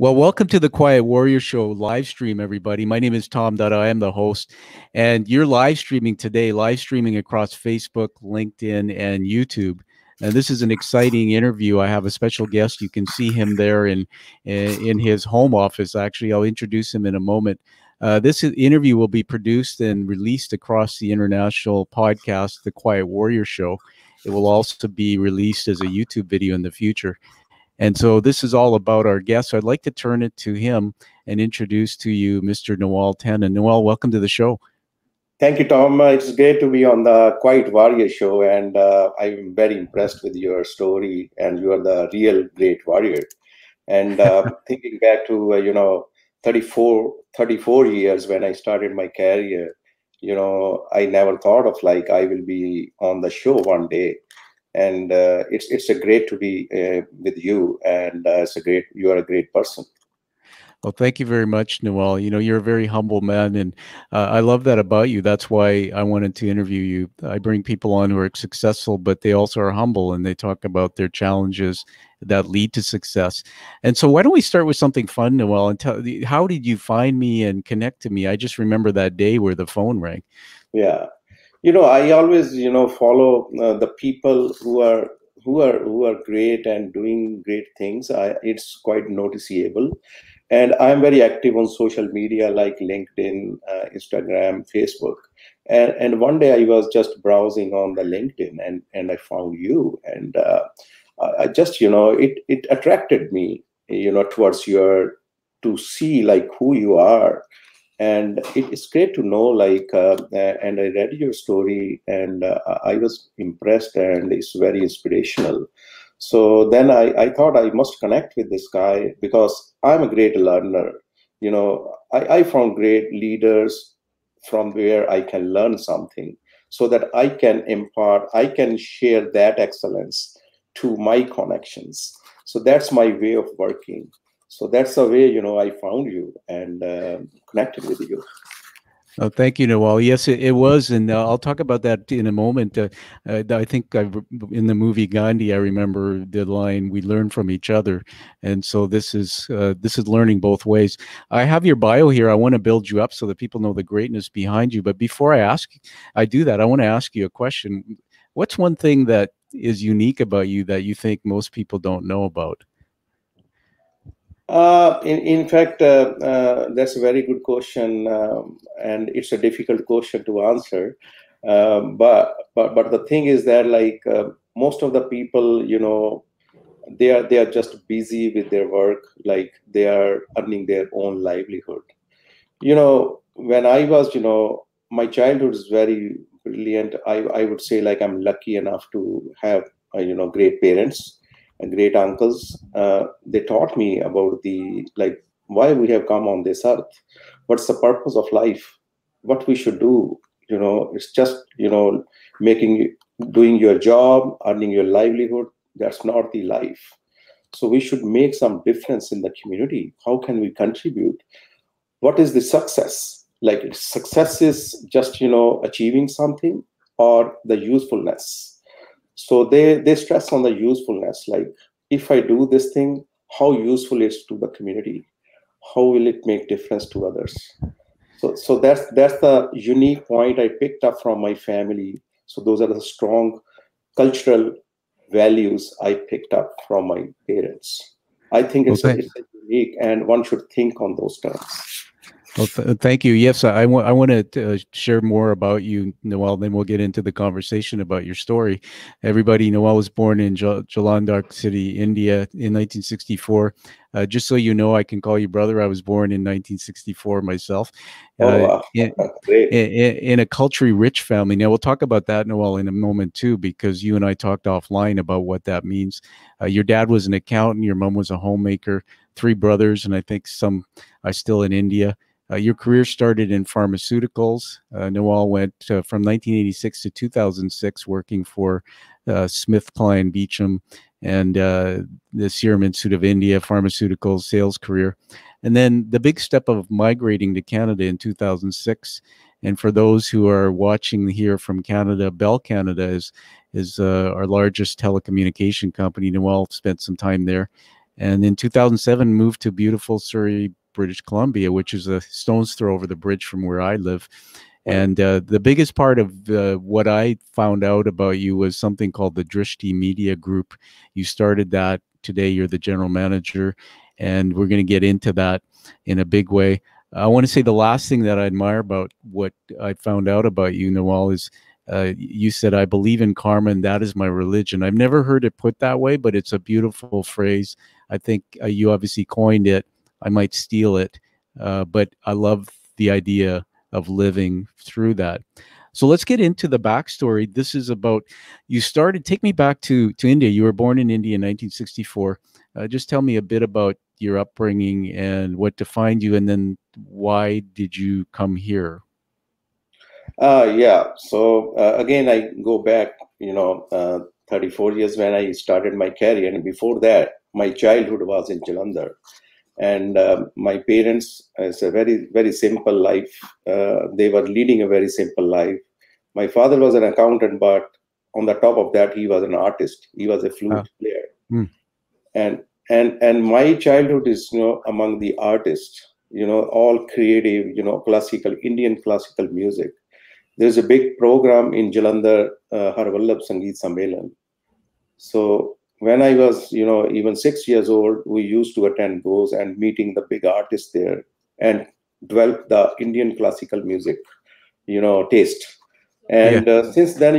Well, welcome to the Quiet Warrior Show live stream, everybody. My name is Tom Dutta. I am the host, and you're live streaming today, live streaming across Facebook, LinkedIn, and YouTube. And this is an exciting interview. I have a special guest. You can see him there in his home office. Actually, I'll introduce him in a moment. This interview will be produced and released across the international podcast, The Quiet Warrior Show. It will also be released as a YouTube video in the future. And so this is all about our guest. So I'd like to turn it to him and introduce to you Mr. Nawal Tandon. Nawal, welcome to the show. Thank you, Tom. It's great to be on the Quiet Warrior Show, and I'm very impressed with your story, and you are the real great warrior. And thinking back to, 34 years when I started my career, I never thought of like I will be on the show one day. And it's a great to be with you, and you are a great person. Well, thank you very much, Nawal. You're a very humble man, and I love that about you. That's why I wanted to interview you. I bring people on who are successful, but they also are humble, and they talk about their challenges that lead to success. And so why don't we start with something fun, Nawal, and how did you find me and connect to me? I just remember that day where the phone rang. Yeah. I always, follow the people who are great and doing great things. It's quite noticeable, and I'm very active on social media like LinkedIn, Instagram, Facebook. And one day I was just browsing on the LinkedIn, and I found you, and I just, it attracted me, towards to see like who you are. And it's great to know, and I read your story, and I was impressed, and it's very inspirational. So then I thought I must connect with this guy because I'm a great learner. I found great leaders from where I can learn something so that I can impart, I can share that excellence to my connections. So that's my way of working. So that's the way, I found you and connected with you. Oh, thank you, Nawal. Yes, it was, and I'll talk about that in a moment. I think in the movie Gandhi, I remember the line, "We learn from each other," and so this is learning both ways. I have your bio here. I want to build you up so that people know the greatness behind you. But before I do that, I want to ask you a question. What's one thing that is unique about you that you think most people don't know about? In fact, that's a very good question, and it's a difficult question to answer. But the thing is that most of the people, they are just busy with their work, like they are earning their own livelihood. When I was, my childhood is very brilliant. I would say like I'm lucky enough to have, great parents and great uncles. They taught me about why we have come on this earth, what's the purpose of life, what we should do. It's just doing your job, earning your livelihood. That's not the life. So we should make some difference in the community. How can we contribute? What is the success? Like success is just achieving something, or the usefulness. So they stress on the usefulness. Like if I do this thing, how useful is to the community? How will it make difference to others? So that's the unique point I picked up from my family. So those are the strong cultural values I picked up from my parents. I think it's unique, and one should think on those terms. Well, thank you. Yes, I want to share more about you, Nawal. Then we'll get into the conversation about your story. Everybody, Nawal was born in Jalandhar City, India, in 1964. Just so you know, I can call you brother. I was born in 1964 myself. Wow. In a culturally rich family. Now, we'll talk about that, Nawal, in a moment, too, because you and I talked offline about what that means. Your dad was an accountant. Your mom was a homemaker. 3 brothers, and I think some are still in India. Your career started in pharmaceuticals. Nawal went from 1986 to 2006 working for SmithKline Beecham and the Serum Institute of India pharmaceuticals sales career. And then the big step of migrating to Canada in 2006. And for those who are watching here from Canada, Bell Canada is our largest telecommunication company. Nawal spent some time there. and in 2007 moved to beautiful Surrey, British Columbia, which is a stone's throw over the bridge from where I live. And the biggest part of what I found out about you was something called the Drishti Media Group. You started that. Today you're the general manager, and we're going to get into that in a big way. I want to say the last thing that I admire about what I found out about you, Nawal, is you said, "I believe in karma, and that is my religion." I've never heard it put that way, but it's a beautiful phrase. I think you obviously coined it. I might steal it, but I love the idea of living through that. So let's get into the backstory. This is about, you started, take me back to India. You were born in India in 1964. Just tell me a bit about your upbringing and what defined you, and then why did you come here? Yeah. So again, I go back, 34 years when I started my career. And before that, my childhood was in Jalandhar. And my parents, it's a very, very simple life. They were leading a very simple life. My father was an accountant, but on the top of that, he was an artist. He was a flute player. Mm. And my childhood is, among the artists, all creative, classical, Indian classical music. There's a big program in Jalandhar, Har Vallabh Sangeet Sammelan. So when I was, even 6 years old, we used to attend those and meeting the big artists there and develop the Indian classical music, taste. And since then,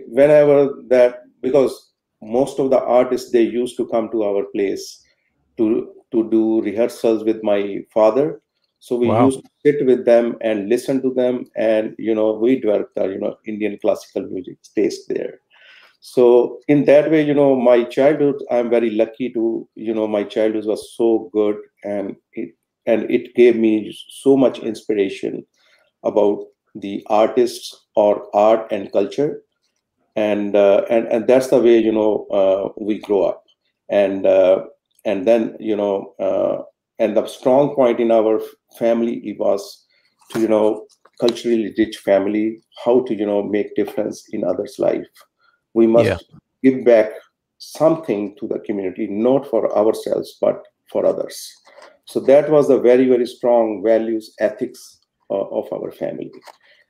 whenever that, because most of the artists, they used to come to our place to do rehearsals with my father. So we Wow. used to sit with them and listen to them, and we developed our Indian classical music taste there. So in that way, my childhood, I'm very lucky to, my childhood was so good, and it gave me so much inspiration about the artists or art and culture, and that's the way we grow up, and and then and the strong point in our family, it was to culturally rich family, how to make difference in others' life. We must give back something to the community, not for ourselves but for others. So that was the very, very strong values, ethics of our family.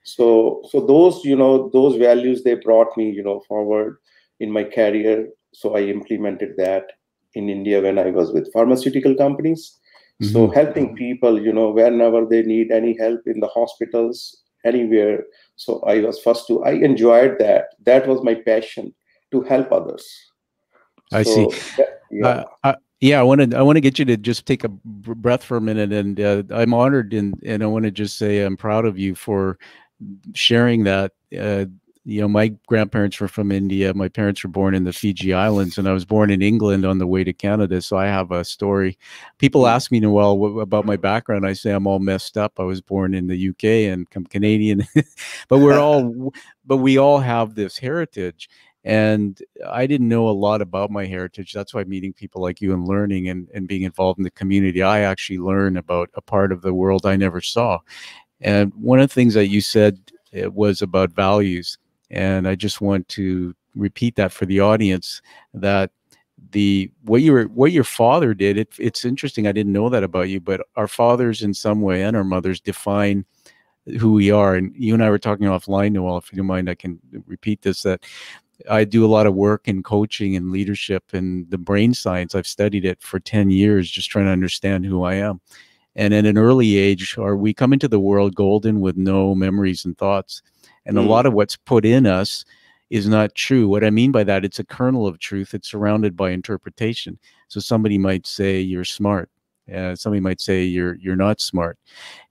So those those values, they brought me forward in my career. So I implemented that in India when I was with pharmaceutical companies. So helping people, whenever they need any help in the hospitals, anywhere. So I was first to, I enjoyed that. That was my passion, to help others. I see. Yeah. I want to get you to just take a breath for a minute, and I'm honored, and I want to just say I'm proud of you for sharing that. My grandparents were from India. My parents were born in the Fiji Islands, and I was born in England on the way to Canada. So I have a story. People ask me, Noel, about my background. I say I'm all messed up. I was born in the UK and I'm Canadian, but we all have this heritage. And I didn't know a lot about my heritage. That's why meeting people like you and learning and being involved in the community, I actually learn about a part of the world I never saw. And one of the things that you said, it was about values. And I just want to repeat that for the audience, that what your father did, it's interesting. I didn't know that about you, but our fathers in some way, and our mothers, define who we are. And you and I were talking offline, Noel, if you don't mind, I can repeat this, that I do a lot of work in coaching and leadership and the brain science. I've studied it for 10 years, just trying to understand who I am. And at an early age, or we come into the world golden with no memories and thoughts. And a lot of what's put in us is not true. What I mean by that, it's a kernel of truth. It's surrounded by interpretation. So somebody might say you're smart. Somebody might say you're not smart.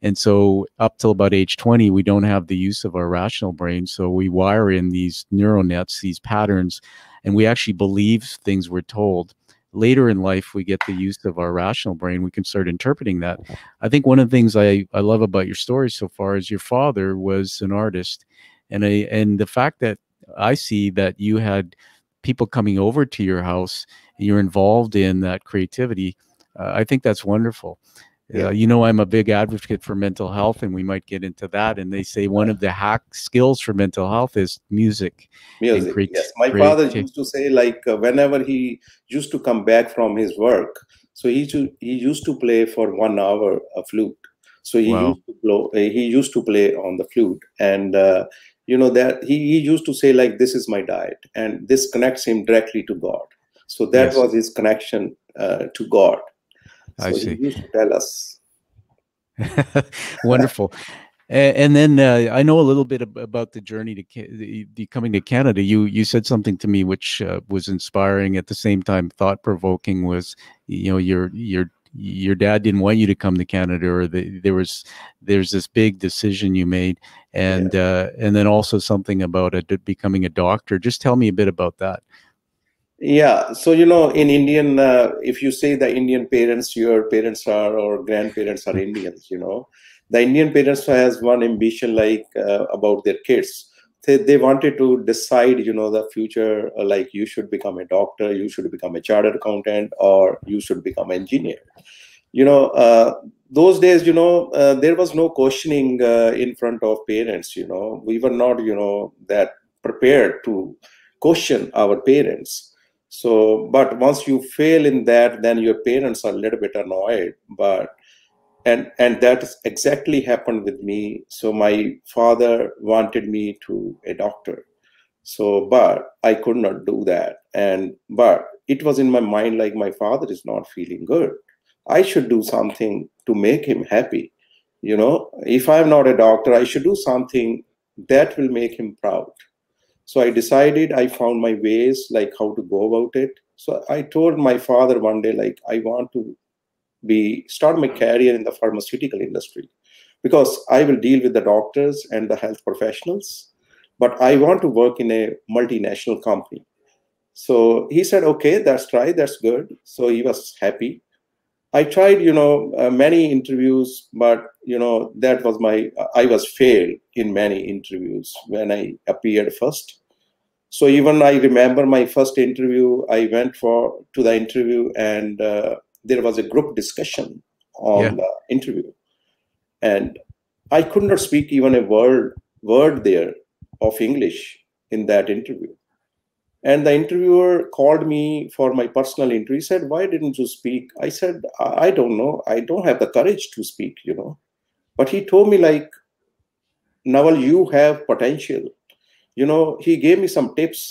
And so up till about age 20, we don't have the use of our rational brain. So we wire in these neural nets, these patterns, and we actually believe things we're told. Later in life, we get the use of our rational brain. We can start interpreting that. I think one of the things I love about your story so far is your father was an artist. And the fact that I see that you had people coming over to your house and you're involved in that creativity, I think that's wonderful. Yeah. You know, I'm a big advocate for mental health, and we might get into that. And they say one of the hack skills for mental health is music and Music, yes. My father used to say, like, whenever he used to come back from his work, so he used to play for 1 hour a flute. So Wow. he used to play on the flute, and that he used to say, like, this is my diet, and this connects him directly to God. So that Yes, was his connection to God. I So he see. used to tell us. Wonderful. And then I know a little bit about the journey to the coming to Canada. You said something to me which was inspiring, at the same time thought provoking. Was, you know, your dad didn't want you to come to Canada, or there's this big decision you made, Yeah. and then also something about becoming a doctor. Just tell me a bit about that. Yeah, so in Indian, if you say the Indian parents, your parents are or grandparents are Indians, the Indian parents has one ambition, like, about their kids. They wanted to decide, the future, like, you should become a doctor, you should become a chartered accountant, or you should become an engineer. You know, those days, there was no questioning in front of parents. We were not, that prepared to question our parents. So, but once you fail in that, then your parents are a little bit annoyed. But and that is exactly happened with me. So my father wanted me to a doctor. So, but I could not do that. But it was in my mind, like, my father is not feeling good. I should do something to make him happy. If I'm not a doctor, I should do something that will make him proud. So I decided, I found my ways, like, how to go about it. So I told my father one day, like, I want to start my career in the pharmaceutical industry, because I will deal with the doctors and the health professionals, but I want to work in a multinational company. So he said, okay, that's right, that's good. So he was happy. I tried, many interviews, but that was I was failed in many interviews when I appeared first. So even I remember my first interview, I went to the interview, and there was a group discussion Yeah. on the interview, and I could not speak even a word there of English in that interview. And the interviewer called me for my personal interview. He said, "Why didn't you speak?" I said, "I don't know. I don't have the courage to speak." But he told me, like, "Nawal, you have potential." He gave me some tips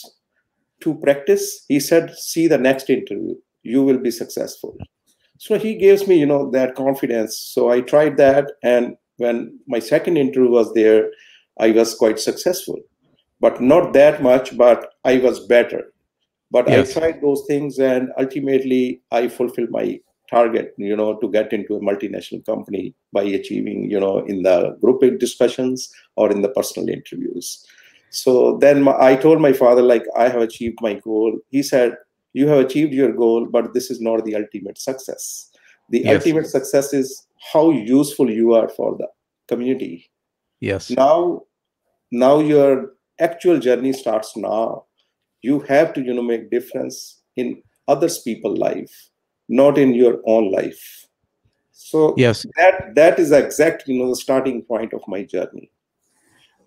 to practice. He said, "See the next interview. You will be successful." So he gives me, that confidence. So I tried that. And when my second interview was there, I was quite successful, but not that much, but I was better. But I Yes. tried those things, and ultimately I fulfilled my target, to get into a multinational company by achieving, in the group discussions or in the personal interviews. So then I told my father, like, I have achieved my goal. He said, you have achieved your goal, but this is not the ultimate success. The Yes. ultimate success is how useful you are for the community. Yes. Now your actual journey starts now. You have to, make difference in others people life, not in your own life. So Yes. that is the exact, the starting point of my journey.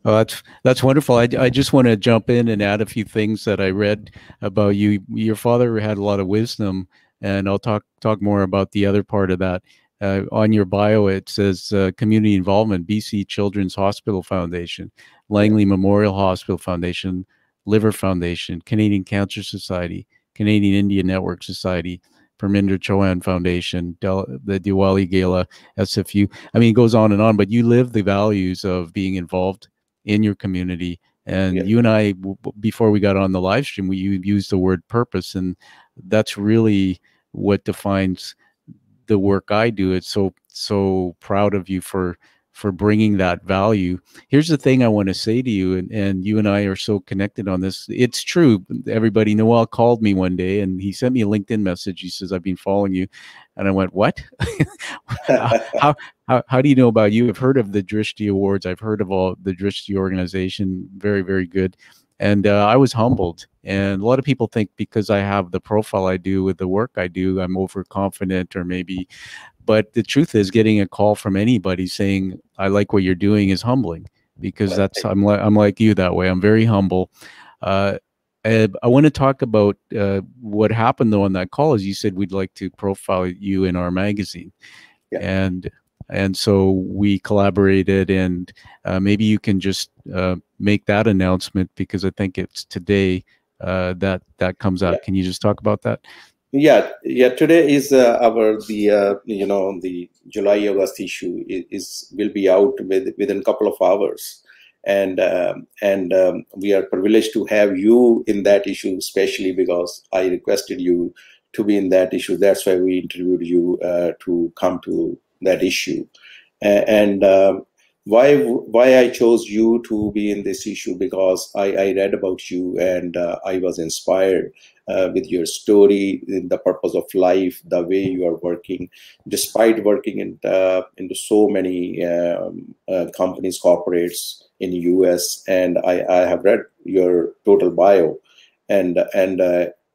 Oh, that's wonderful. I just want to jump in and add a few things that I read about you. Your father had a lot of wisdom, and I'll talk more about the other part of that. On your bio, it says community involvement: BC Children's Hospital Foundation, Yeah. Langley Memorial Hospital Foundation, Liver Foundation, Canadian Cancer Society, Canadian Indian Network Society, Parminder Chauhan Foundation, the Diwali Gala, SFU. I mean, it goes on and on. But you live the values of being involved in your community. And Yeah. you and I, before we got on the live stream, we used the word purpose, and that's really what defines the work I do. It's so proud of you for bringing that value. Here's the thing I want to say to you, and you and I are so connected on this. It's true. Everybody, Nawal called me one day and he sent me a LinkedIn message. He says, "I've been following you." And I went, "What? how, how do you know about you?" I've heard of the Drishti Awards. I've heard of all the Drishti organization. Very, very good. And I was humbled. And a lot of people think because I have the profile I do with the work I do, I'm overconfident or maybe, but the truth is getting a call from anybody saying, I like what you're doing is humbling, because Well, that's, I'm like you that way. I'm very humble. Uh, I want to talk about what happened though on that call is you said we'd like to profile you in our magazine, yeah. and so we collaborated, and maybe you can just make that announcement because I think it's today that comes Yeah. out. Can you just talk about that? Yeah. Today is our the July August issue is will be out within a couple of hours, and we are privileged to have you in that issue, especially because I requested you to be in that issue. That's why we interviewed you to come to that issue, and why I chose you to be in this issue, because I read about you, and I was inspired with your story, in the purpose of life, the way you are working, despite working into so many companies, corporates in the US. And I have read your total bio, and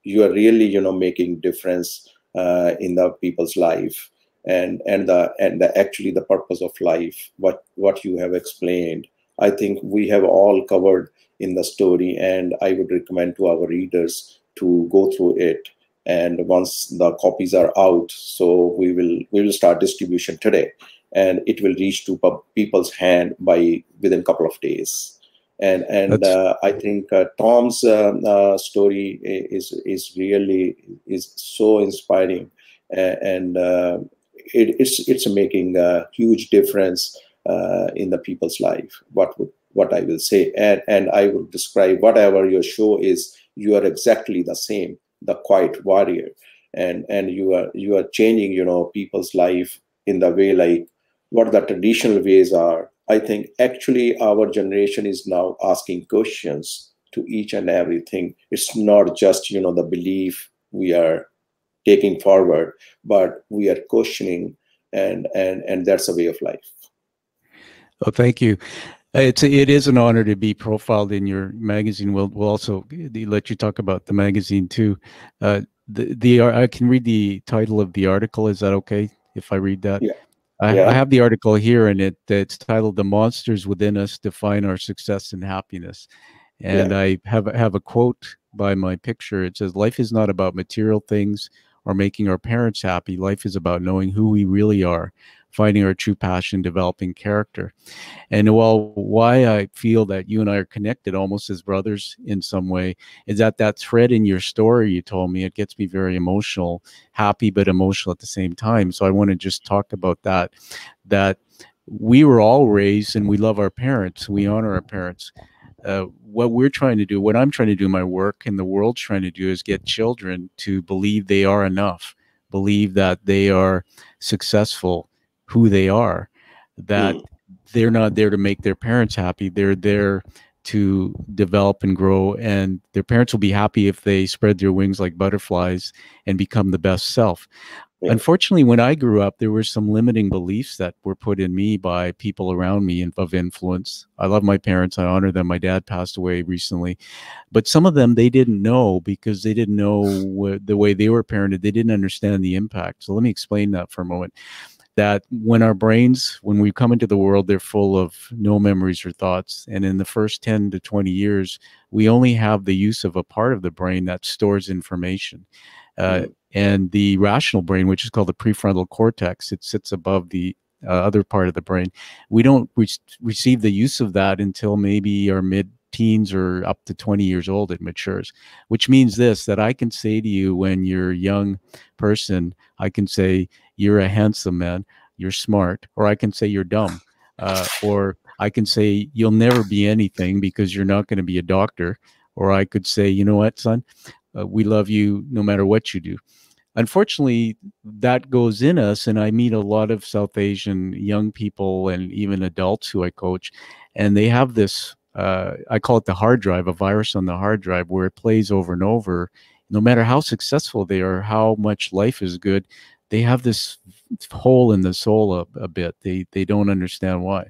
you are really making difference in the people's life, and actually the purpose of life, what you have explained. I think we have all covered in the story, and I would recommend to our readers to go through it. And once the copies are out, so we will start distribution today, and it will reach to people's hand by within a couple of days. And That's I think Tom's story is really is so inspiring, and it's making a huge difference in the people's life. What I will say, and I will describe whatever your show is. You are exactly the same, the quiet warrior, and you are changing people's life in the way, like what the traditional ways are. I think actually our generation is now asking questions to each and everything. It's not just the belief we are taking forward, but we are questioning, and that's a way of life. Oh, thank you. It is an honor to be profiled in your magazine. We'll also let you talk about the magazine too. I can read the title of the article. Is that okay if I read that? Yeah. I Yeah. have the article here, and it's titled "The Monsters Within Us Define Our Success and Happiness." And Yeah. I have a quote by my picture. It says, "Life is not about material things or making our parents happy. Life is about knowing who we really are, finding our true passion, developing character." And while why I feel that you and I are connected almost as brothers in some way is that that thread in your story you told me, it gets me very emotional, happy but emotional at the same time. So I want to just talk about that we were all raised and we love our parents. We honor our parents. What we're trying to do, what I'm trying to do in my work and the world's trying to do is get children to believe they are enough, believe that they are successful, who they are, that Mm. they're not there to make their parents happy. They're there to develop and grow, and their parents will be happy if they spread their wings like butterflies and become the best self. Yeah. Unfortunately, when I grew up, there were some limiting beliefs that were put in me by people around me of influence. I love my parents. I honor them. My dad passed away recently, but some of them they didn't know because they didn't know the way they were parented. They didn't understand the impact. So let me explain that for a moment. That when our brains, when we come into the world, they're full of no memories or thoughts. And in the first 10 to 20 years, we only have the use of a part of the brain that stores information. Mm. And the rational brain, which is called the prefrontal cortex, it sits above the other part of the brain. We don't receive the use of that until maybe our mid teens or up to 20 years old, it matures, which means this, that I can say to you when you're a young person, I can say, you're a handsome man, you're smart, or I can say you're dumb, or I can say you'll never be anything because you're not going to be a doctor, or I could say, you know what, son, we love you no matter what you do. Unfortunately, that goes in us, and I meet a lot of South Asian young people and even adults who I coach, and they have this, I call it the hard drive, a virus on the hard drive, where it plays over and over. No matter how successful they are, how much life is good, they have this hole in the soul a bit. They don't understand why.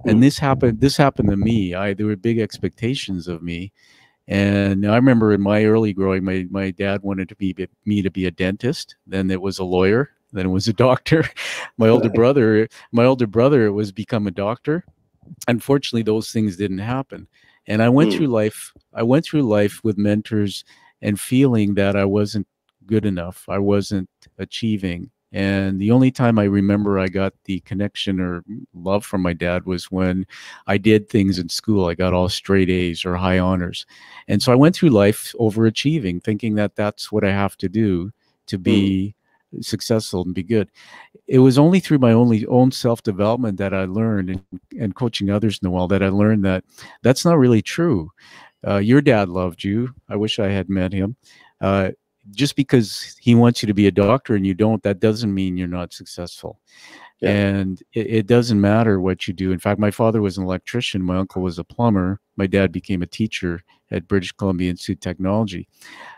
And Mm. this happened to me. There were big expectations of me, And I remember in my early growing, my dad wanted me to be a dentist. Then it was a lawyer. Then it was a doctor. My older brother was become a doctor. Unfortunately, those things didn't happen. And Mm. I went through life with mentors and feeling that I wasn't good enough. I wasn't achieving. And the only time I remember I got the connection or love from my dad was when I did things in school. I got all straight A's or high honors. And so I went through life overachieving, thinking that that's what I have to do to Mm. be successful and be good. It was only through my only own self-development that I learned, and coaching others, Noel, that I learned that that's not really true. Your dad loved you. I wish I had met him. uh, just because he wants you to be a doctor and you don't, that doesn't mean you're not successful. Yeah. And it doesn't matter what you do. In fact, my father was an electrician, my uncle was a plumber, my dad became a teacher at British Columbia Institute of Technology.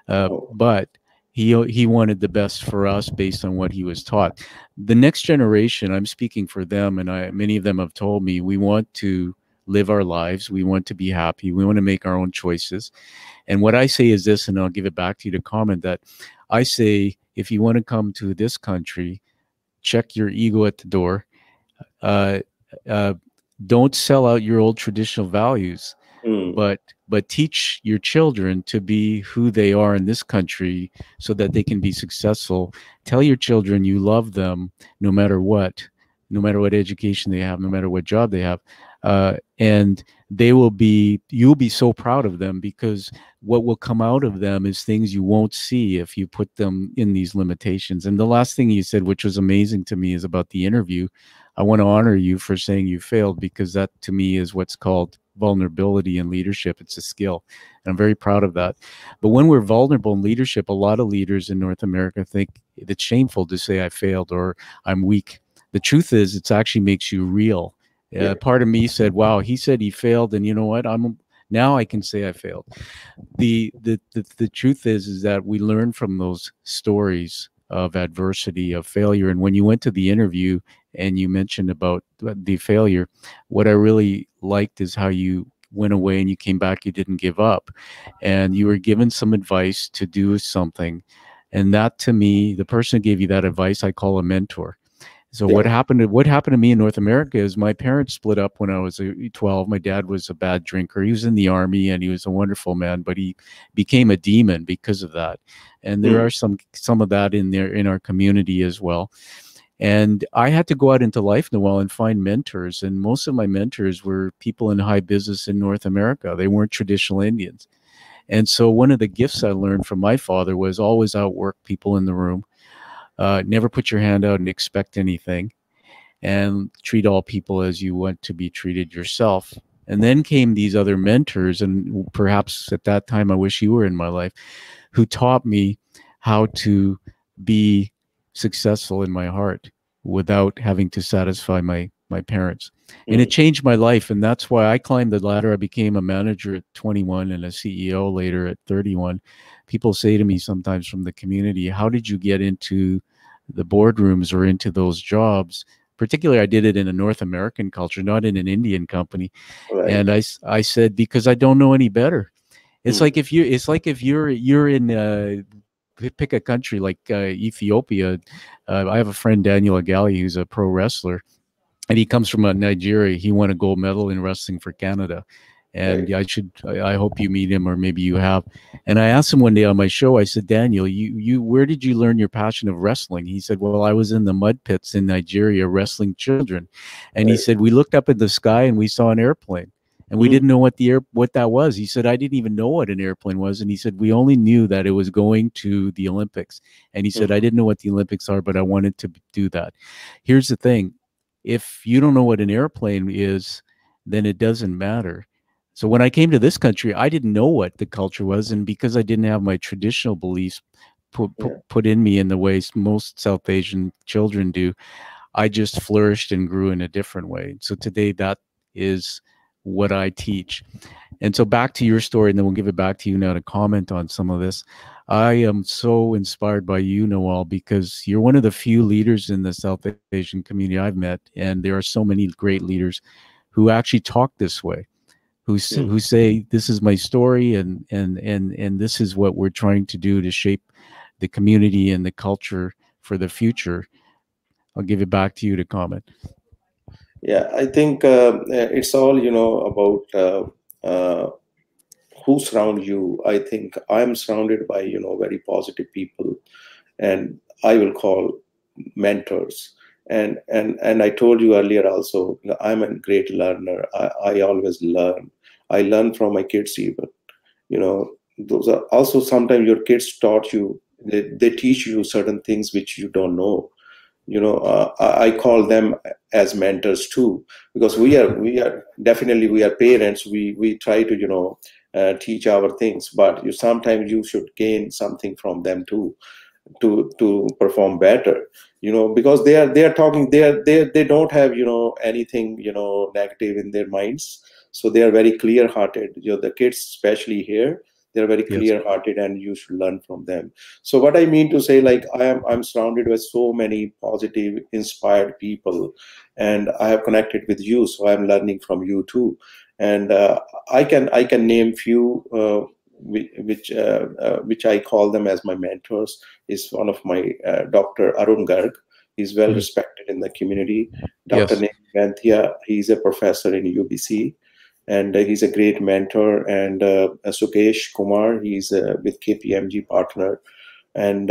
Oh. But he wanted the best for us based on what he was taught. The next generation, I'm speaking for them, and many of them have told me we want to live our lives, we want to be happy, we want to make our own choices. And what I say is this, and I'll give it back to you to comment, that I say if you want to come to this country, check your ego at the door. Uh, uh, don't sell out your old traditional values, Mm. but teach your children to be who they are in this country so that they can be successful. Tell your children you love them no matter what, no matter what education they have, no matter what job they have. And you'll be so proud of them, because what will come out of them is things you won't see if you put them in these limitations. And the last thing you said, which was amazing to me, is about the interview. I want to honor you for saying you failed, because that to me is what's called vulnerability in leadership. It's a skill. And I'm very proud of that. But when we're vulnerable in leadership, a lot of leaders in North America think it's shameful to say I failed or I'm weak. The truth is, it actually makes you real. Yeah. Part of me said, wow, he said he failed. And you know what? Now I can say I failed. The truth is that we learn from those stories of adversity, of failure. And when you went to the interview and you mentioned about the failure, what I really liked is how you went away and you came back, you didn't give up, and you were given some advice to do something. And that, to me, the person who gave you that advice, I call a mentor. So Yeah. what happened to me in North America is my parents split up when I was 12. My dad was a bad drinker. He was in the army and he was a wonderful man, but he became a demon because of that. And there Mm. are some of that in there in our community as well. And I had to go out into life, Noel, and find mentors. And most of my mentors were people in high business in North America. They weren't traditional Indians. And so one of the gifts I learned from my father was always outwork people in the room. Never put your hand out and expect anything, and treat all people as you want to be treated yourself. And then came these other mentors, and perhaps at that time, I wish you were in my life, who taught me how to be successful in my heart without having to satisfy my parents. And it Mm. changed my life. And that's why I climbed the ladder. I became a manager at 21 and a CEO later at 31. People say to me sometimes from the community, how did you get into the boardrooms or into those jobs? Particularly, I did it in a North American culture, not in an Indian company. Right. And I said, because I don't know any better. Mm. It's like if you're in pick a country like Ethiopia. I have a friend, Daniel Agali, who's a pro wrestler, and he comes from Nigeria. He won a gold medal in wrestling for Canada. And Right. I hope you meet him, or maybe you have. And I asked him one day on my show, I said, Daniel, where did you learn your passion of wrestling? He said, well, I was in the mud pits in Nigeria wrestling children. And he Right. said, we looked up at the sky and we saw an airplane, and we Mm. didn't know what that was. He said, I didn't even know what an airplane was. And he said, we only knew that it was going to the Olympics. And he said, I Mm. didn't know what the Olympics are, but I wanted to do that. Here's the thing. If you don't know what an airplane is, then it doesn't matter. So when I came to this country, I didn't know what the culture was. And because I didn't have my traditional beliefs Yeah. put in me in the ways most South Asian children do, I just flourished and grew in a different way. So today, that is what I teach. And so back to your story, and then we'll give it back to you now to comment on some of this. I am so inspired by you, Nawal, because you're one of the few leaders in the South Asian community I've met. And there are so many great leaders who actually talk this way. who say this is my story, and this is what we're trying to do to shape the community and the culture for the future. I'll give it back to you to comment. Yeah, I think it's all, about who surround you. I think I'm surrounded by, very positive people, and I will call mentors. And I told you earlier also, I'm a great learner. I always learn. I learn from my kids even. Those are also sometimes your kids taught you. They teach you certain things which you don't know. I call them as mentors too, because we are definitely, we are parents. We try to teach our things, but sometimes you should gain something from them too, to perform better, because they are talking, they don't have anything negative in their minds. So they are very clear hearted, the kids especially here. They're very Yes. clear hearted, and you should learn from them. So what I mean to say, like, I'm surrounded with so many positive, inspired people, and I have connected with you, so I'm learning from you too. And I can name few, which I call them as my mentors. Is one of my Dr. Arun Garg. He's well Mhm. respected in the community. Dr. Yes. Nick Vanthia, he's a professor in UBC, and he's a great mentor. And Sukesh Kumar, he's with KPMG partner. And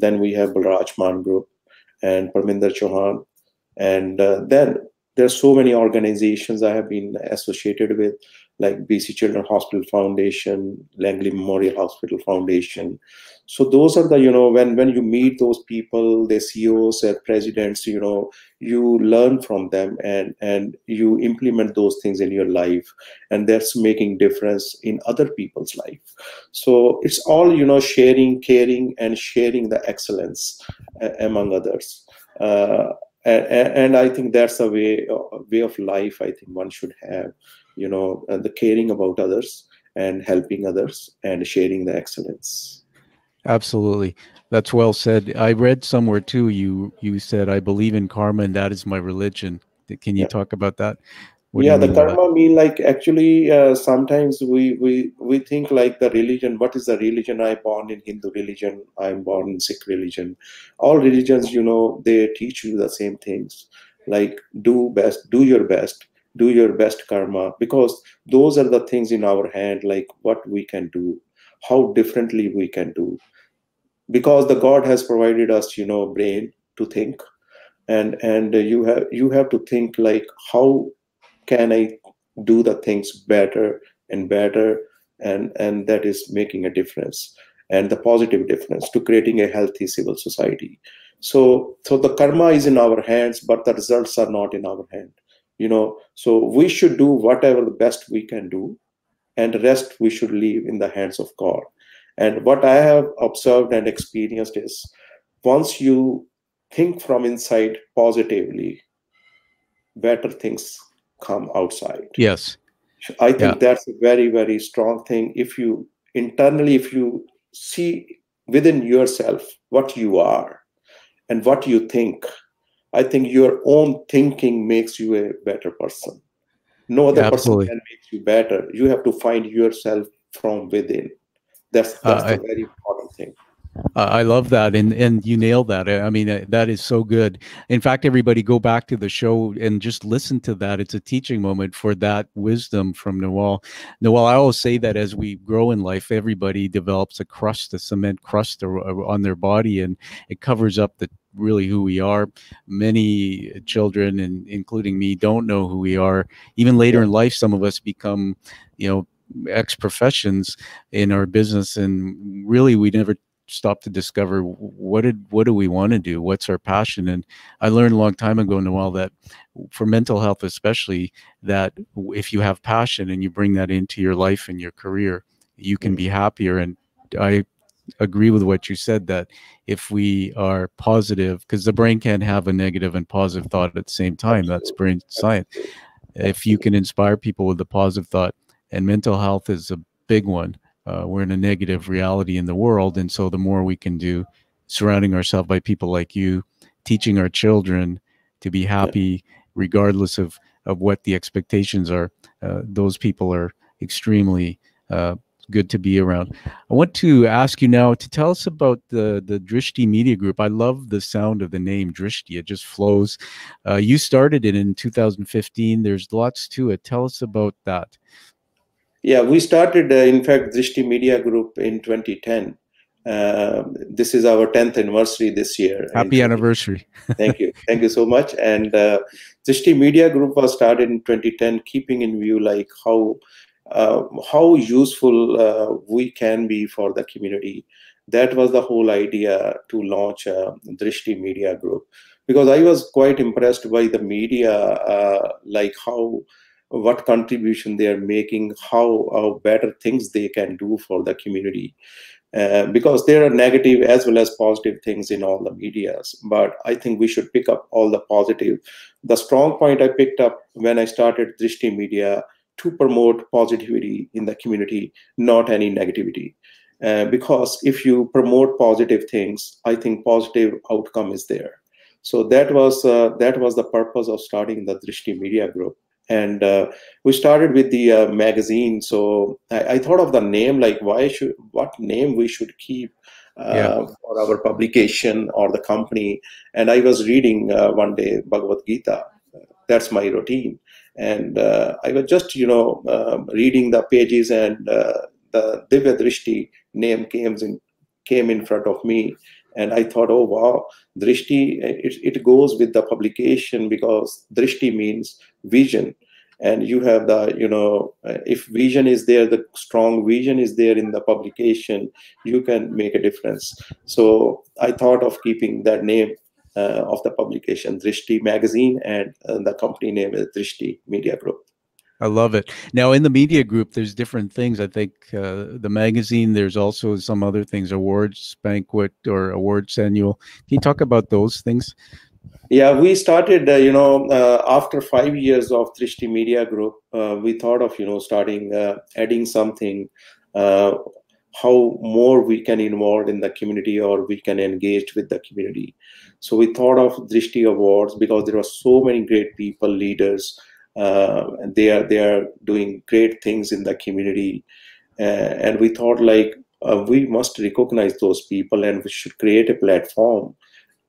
then we have Balraj Man Group and Parminder Chauhan. And then there's so many organizations I have been associated with, like BC Children Hospital Foundation, Langley Memorial Hospital Foundation. So those are the, when you meet those people, the CEOs and presidents, you learn from them, and you implement those things in your life, and that's making difference in other people's life. So it's all, sharing, caring, and sharing the excellence among others. And I think that's a way of life I think one should have, the caring about others and helping others and sharing the excellence. Absolutely. That's well said. I read somewhere too, you said, I believe in karma and that is my religion. Can you Yeah. talk about that? What do you Yeah, the mean by that? karma mean, like, actually sometimes we think like the religion. What is the religion? I'm born in Hindu religion. I'm born in Sikh religion. All religions, they teach you the same things. Like, do best, do your best karma, because those are the things in our hand. Like, what we can do, how differently we can do, because the God has provided us, brain to think, and you have to think like, how can I do the things better and better, and that is making a difference, and the positive difference to creating a healthy civil society. So the karma is in our hands, but the results are not in our hand. So we should do whatever the best we can do, and the rest we should leave in the hands of God. And what I have observed and experienced is, once you think from inside positively, better things come outside. Yes. I Yeah. think that's a very, very strong thing. If you internally, if you see within yourself what you are and what you think, I think your own thinking makes you a better person. No other person Absolutely. can make you better. You have to find yourself from within. That's the I very important thing. I love that, and you nailed that. I mean, that is so good. In fact, everybody go back to the show and just listen to that. It's a teaching moment for that wisdom from Nawal. Nawal, I always say that as we grow in life, everybody develops a crust, a cement crust on their body, and it covers up the really who we are. Many children, and including me, don't know who we are. Even later Yeah, in life, some of us become, you know, ex professions in our business, and really we never stop to discover what do we want to do, what's our passion. And I learned a long time ago, Noel, that for mental health especially, that if you have passion and you bring that into your life and your career, you can mm, be happier. And I agree with what you said, that if we are positive, because the brain can't have a negative and positive thought at the same time, that's absolutely, brain science. absolutely, If you absolutely. can inspire people with a positive thought, and mental health is a big one. We're in a negative reality in the world, and so the more we can do, surrounding ourselves by people like you, teaching our children to be Yeah, happy regardless of of what the expectations are. Those people are extremely good to be around. I want to ask you now to tell us about the Drishti Media Group. I love the sound of the name Drishti. It just flows. You started it in 2015. There's lots to it. Tell us about that. Yeah, we started, in fact, Drishti Media Group in 2010. This is our 10th anniversary this year. Happy anniversary. Thank you. Thank you so much. And Drishti Media Group was started in 2010, keeping in view like how useful we can be for the community. That was the whole idea to launch Drishti Media Group, because I was quite impressed by the media, like what contribution they are making, how better things they can do for the community. Because there are negative as well as positive things in all the medias, but I think we should pick up all the positive. The strong point I picked up when I started Drishti Media to promote positivity in the community, not any negativity. Because if you promote positive things, I think positive outcome is there. So that was the purpose of starting the Drishti Media Group. And we started with the magazine. So I thought of the name, like what name we should keep for our publication or the company. And I was reading one day Bhagavad Gita. That's my routine. And I was just, reading the pages, and the Divya Drishti name came in front of me. And I thought, oh, wow, Drishti, it goes with the publication, because Drishti means vision. And you have the, if vision is there, the strong vision is there in the publication, you can make a difference. So I thought of keeping that name of the publication, Drishti Magazine, and the company name is Drishti Media Group. I love it. Now, in the media group, there's different things. I think the magazine, there's also some other things, awards, banquet, or awards annual. Can you talk about those things? Yeah, we started, after 5 years of Drishti Media Group, we thought of, starting, adding something, how more we can involve in the community, or we can engage with the community. So we thought of Drishti Awards, because there are so many great people, leaders, and they are doing great things in the community. And we thought like we must recognize those people, and we should create a platform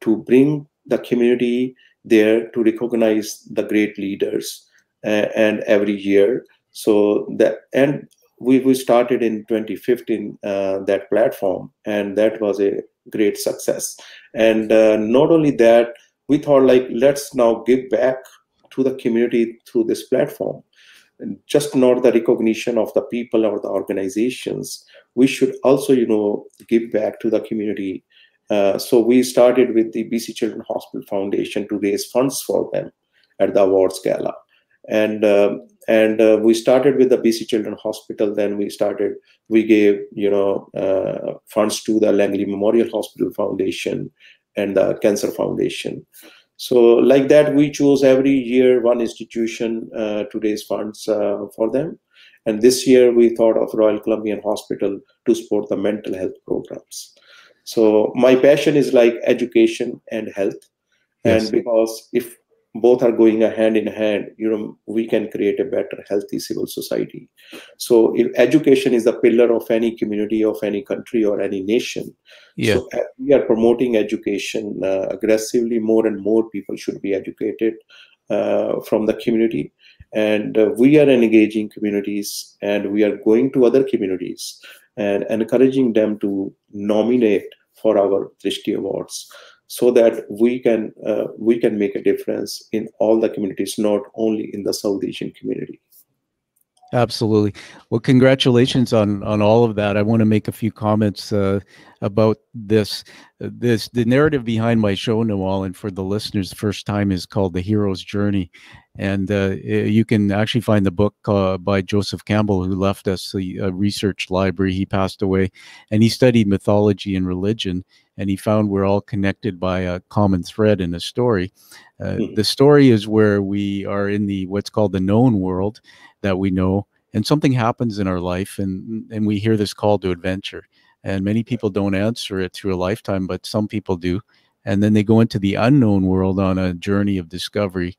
to bring the community there to recognize the great leaders, and every year. So we started in 2015 that platform, and that was a great success. And not only that, we thought like, let's now give back to the community through this platform. And just not the recognition of the people or the organizations, we should also give back to the community. So we started with the BC Children Hospital Foundation to raise funds for them at the awards gala. And we started with the BC Children Hospital. Then we gave funds to the Langley Memorial Hospital Foundation and the Cancer Foundation. So like that, we chose every year one institution to raise funds for them. And this year we thought of Royal Columbian Hospital to support the mental health programs. So my passion is like education and health. Yes. And because if both are going hand in hand, we can create a better, healthy civil society. So if education is the pillar of any community, of any country, or any nation, so we are promoting education aggressively. More and more people should be educated from the community. And we are engaging communities, and we are going to other communities and encouraging them to nominate for our Drishti Awards, so that we can make a difference in all the communities, not only in the South Asian community. Absolutely. Well, congratulations on all of that. I want to make a few comments about this. The narrative behind my show, Nawal, and for the listeners, the first time, is called The Hero's Journey. And you can actually find the book by Joseph Campbell, who left us a research library. He passed away, and he studied mythology and religion, and he found we're all connected by a common thread in a story. The story is where we are in what's called the known world that we know, and something happens in our life, and we hear this call to adventure. And many people don't answer it through a lifetime, but some people do. And then they go into the unknown world on a journey of discovery,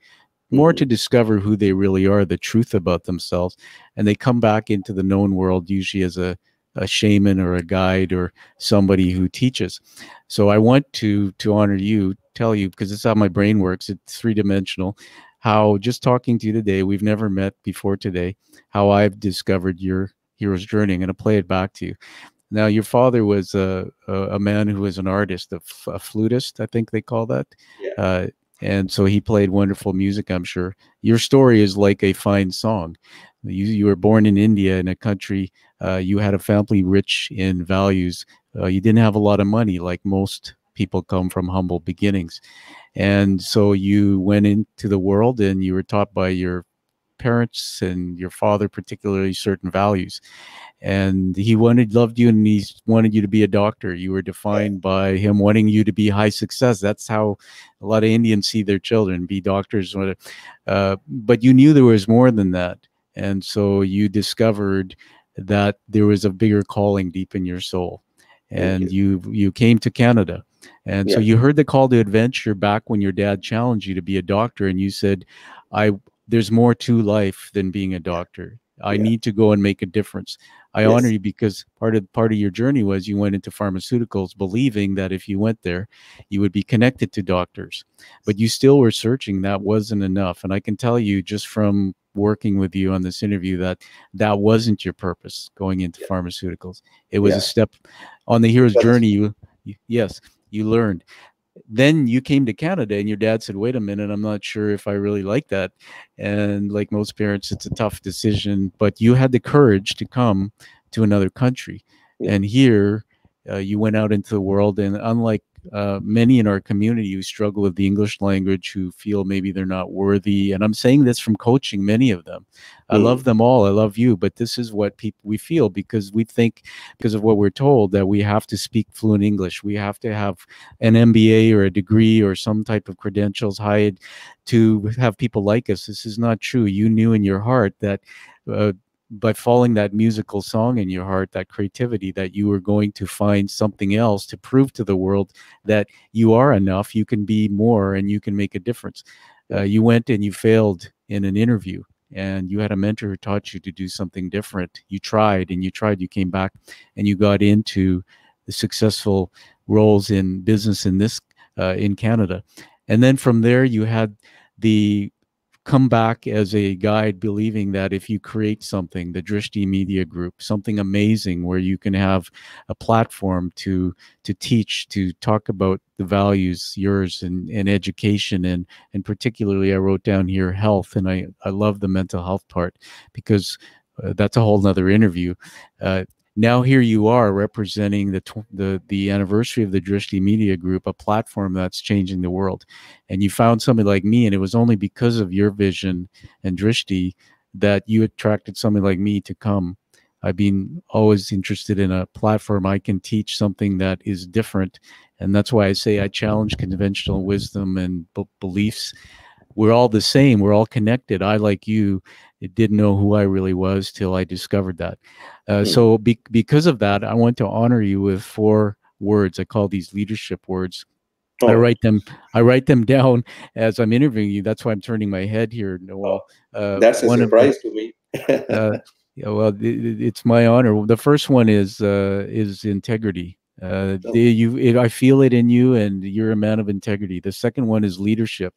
more to discover who they really are, the truth about themselves. And they come back into the known world, usually as a shaman or a guide or somebody who teaches. So I want to honor you, tell you, because it's how my brain works. It's three-dimensional. How just talking to you today, we've never met before today, how I've discovered your hero's journey. I'm going to play it back to you. Now, your father was a man who was an artist, a flutist, I think they call that. Yeah. And so he played wonderful music, I'm sure. Your story is like a fine song. You were born in India, in a country, you had a family rich in values. You didn't have a lot of money, like most people come from humble beginnings. And so you went into the world and you were taught by your parents and your father, particularly, certain values. And he loved you, and he wanted you to be a doctor. You were defined by him wanting you to be high success. That's how a lot of Indians see their children, be doctors. But you knew there was more than that. And so you discovered that there was a bigger calling deep in your soul. And you came to Canada. And so you heard the call to adventure back when your dad challenged you to be a doctor, and you said, there's more to life than being a doctor. I need to go and make a difference. I honor you because part of your journey was you went into pharmaceuticals, believing that if you went there, you would be connected to doctors. But you still were searching. That wasn't enough. And I can tell you just from working with you on this interview that wasn't your purpose going into pharmaceuticals. It was a step on the hero's journey. You learned. Then you came to Canada and your dad said, wait a minute, I'm not sure if I really like that. And like most parents, it's a tough decision, but you had the courage to come to another country. And here you went out into the world. And unlike many in our community who struggle with the English language, who feel maybe they're not worthy, and I'm saying this from coaching many of them. I love them all. I love you. But this is what we feel, because we think, because of what we're told, that we have to speak fluent English. We have to have an MBA or a degree or some type of credentials high to have people like us. This is not true. You knew in your heart that by following that musical song in your heart, that creativity, that you were going to find something else to prove to the world that you are enough, you can be more, and you can make a difference. You went and you failed in an interview, and you had a mentor who taught you to do something different. You tried and you tried, you came back and you got into the successful roles in business in in Canada. And then from there, you had the come back as a guide, believing that if you create something, the Drishti Media Group, something amazing where you can have a platform to teach, to talk about the values, yours, and education, and particularly I wrote down here health, and I love the mental health part, because that's a whole nother interview. Now here you are representing the anniversary of the Drishti Media Group, a platform that's changing the world. And you found somebody like me, and it was only because of your vision and Drishti that you attracted somebody like me to come. I've been always interested in a platform I can teach something that is different. And that's why I say I challenge conventional wisdom and beliefs. We're all the same. We're all connected. I, like you, didn't know who I really was till I discovered that. So because of that, I want to honor you with 4 words. I call these leadership words. I write them down as I'm interviewing you. That's why I'm turning my head here, Nawal. That's a surprise to me. Yeah, well, it's my honor. The first one is integrity. I feel it in you, and you're a man of integrity. The second one is leadership.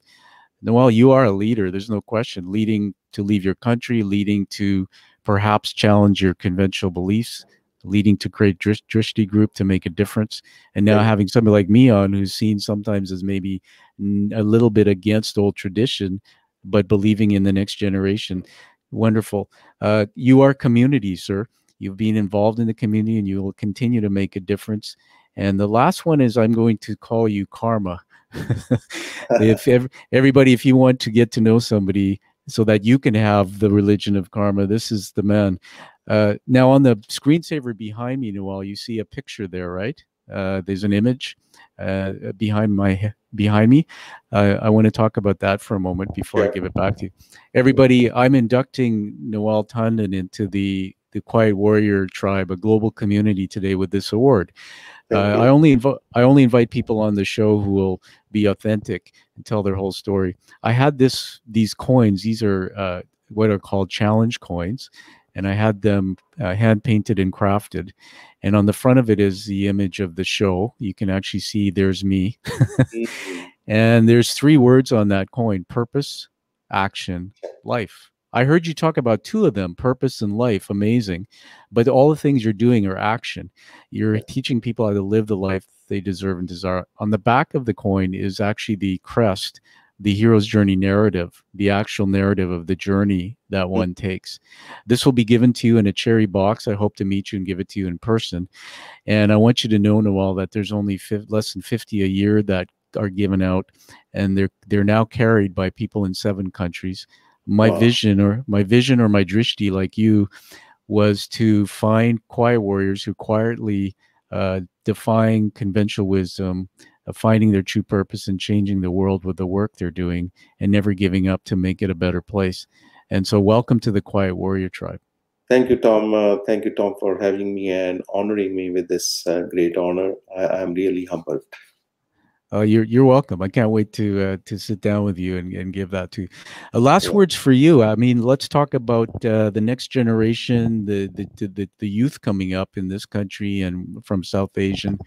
Nawal, you are a leader. There's no question. Leading to leave your country, leading to perhaps challenge your conventional beliefs, leading to create Drishti Group to make a difference. And now having somebody like me on, who's seen sometimes as maybe a little bit against old tradition, but believing in the next generation. Wonderful. You are community, sir. You've been involved in the community, and you will continue to make a difference. And the last one is, I'm going to call you karma. Everybody, if you want to get to know somebody so that you can have the religion of karma, this is the man. Now on the screensaver behind me, Nawal, you see a picture there, right? There's an image behind me. I want to talk about that for a moment before I give it back to you. Everybody, I'm inducting Nawal Tandon into the the Quiet Warrior Tribe, a global community today with this award. Thank I you. only invite people on the show who will be authentic and tell their whole story. I had these coins. These are what are called challenge coins, and I had them hand painted and crafted. And on the front of it is the image of the show. You can actually see there's me, Mm. and there's three words on that coin: purpose, action, life. I heard you talk about two of them, purpose and life. Amazing. But all the things you're doing are action. You're Yeah. teaching people how to live the life they deserve and desire. On the back of the coin is actually the crest, the hero's journey narrative, the actual narrative of the journey that Mm. one takes. This will be given to you in a cherry box. I hope to meet you and give it to you in person. And I want you to know, Nawal, that there's only less than 50 a year that are given out, and they're now carried by people in 7 countries. Wow. My vision or my drishti, like you, was to find quiet warriors who quietly defying conventional wisdom, finding their true purpose and changing the world with the work they're doing, and never giving up to make it a better place. And so, welcome to the Quiet Warrior Tribe. Thank you, Tom. Thank you, Tom, for having me and honoring me with this great honor. I'm really humbled. You're welcome. I can't wait to sit down with you and give that to you. Last Yeah. words for you. I mean, let's talk about the next generation, the youth coming up in this country and from South Asian.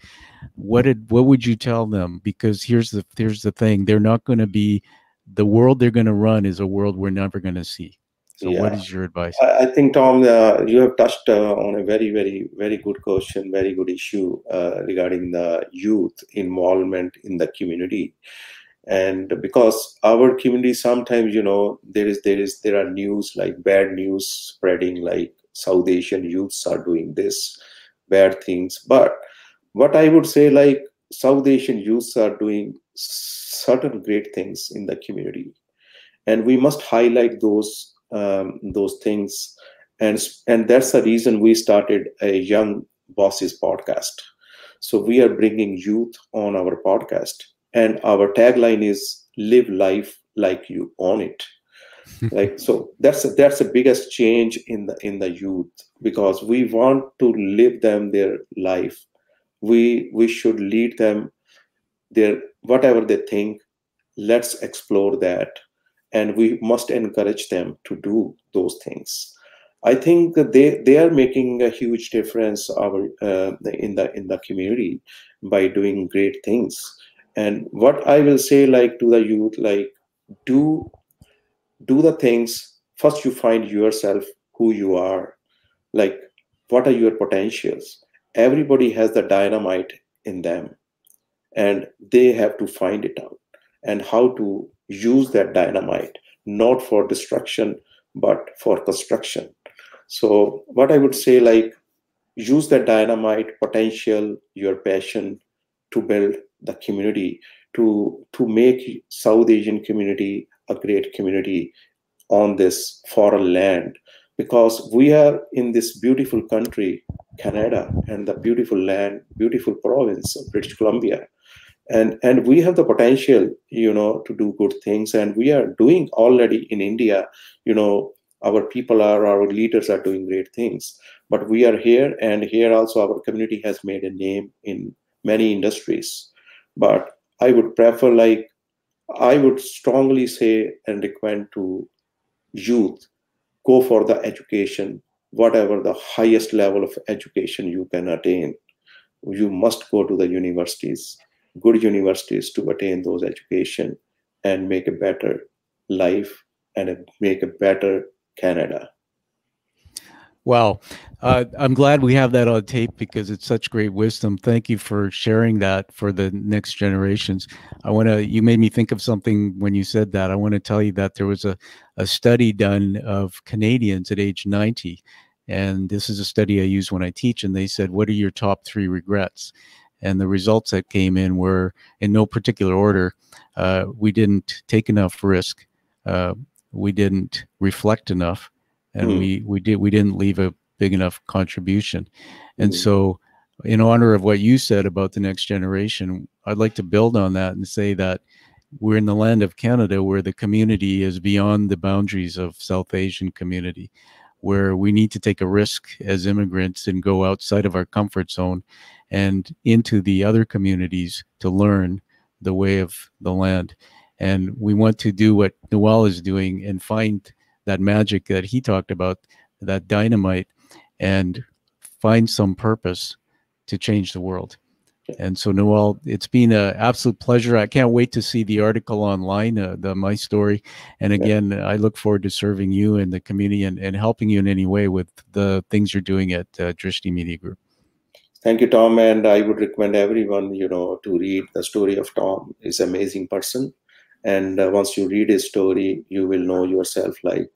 What would you tell them? Because here's the thing: they're not going to be the world they're going to run is a world we're never going to see. So, what Yeah. is your advice? I think, Tom, you have touched on a very, very, very good question, very good issue regarding the youth involvement in the community. And because our community sometimes, there are news like bad news spreading, like South Asian youths are doing this bad things. But what I would say, like South Asian youths are doing certain great things in the community, and we must highlight those things. And that's the reason we started a Young Bosses podcast. So we are bringing youth on our podcast, and our tagline is live life like you own it. Like, so that's the biggest change in the youth, because we want to live them their life. We should lead them their whatever they think. Let's explore that, and we must encourage them to do those things. I think that they are making a huge difference in the community by doing great things. And what I will say, like, to the youth, like, do do the things first. You find yourself, who you are, like, what are your potentials. Everybody has the dynamite in them, and they have to find it out and how to use that dynamite, not for destruction but for construction. So what I would say, like, use that dynamite potential, your passion, to build the community, to make South Asian community a great community on this foreign land, because we are in this beautiful country, Canada, and the beautiful land, beautiful province of British Columbia. And we have the potential, to do good things, and we are doing already in India. Our people are, our leaders are doing great things, but we are here, and here also our community has made a name in many industries. But I would prefer, like, I would strongly say and recommend to youth, go for the education, whatever the highest level of education you can attain. You must go to the universities, good universities, to attain those education and make a better life and make a better Canada. Wow. I'm glad we have that on tape because it's such great wisdom. Thank you for sharing that for the next generations. You made me think of something when you said that. I want to tell you that there was a study done of Canadians at age 90. And this is a study I use when I teach. And they said, what are your top 3 regrets? And the results that came in were in no particular order. We didn't take enough risk. We didn't reflect enough, and Mm, we didn't leave a big enough contribution. And mm, so, in honor of what you said about the next generation, I'd like to build on that and say that we're in the land of Canada, where the community is beyond the boundaries of South Asian community. where we need to take a risk as immigrants and go outside of our comfort zone and into the other communities to learn the way of the land. And we want to do what Nawal is doing and find that magic that he talked about, that dynamite, and find some purpose to change the world. And so, Nawal, it's been an absolute pleasure. I can't wait to see the article online, my story. And again, I look forward to serving you and the community and helping you in any way with the things you're doing at Drishti Media Group. Thank you, Tom. And I would recommend everyone, to read the story of Tom. He's an amazing person. And once you read his story, you will know yourself, like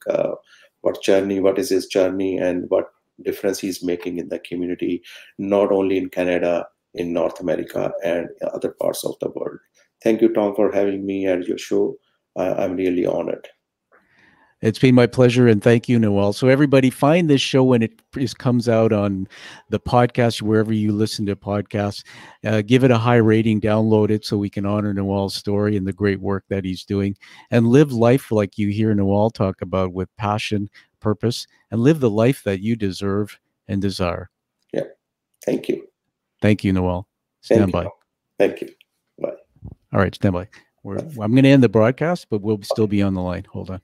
what is his journey and what difference he's making in the community, not only in Canada, in North America and other parts of the world. Thank you, Tom, for having me at your show. I'm really honored. It's been my pleasure, and thank you, Nawal. So everybody, find this show when it comes out on the podcast, wherever you listen to podcasts. Give it a high rating, download it so we can honor Nawal's story and the great work that he's doing, and live life like you hear Nawal talk about, with passion, purpose, and live the life that you deserve and desire. Yeah. Thank you. Thank you, Nawal. Stand by. Thank you. Bye. All right, stand by. I'm going to end the broadcast, but we'll still be on the line. Hold on.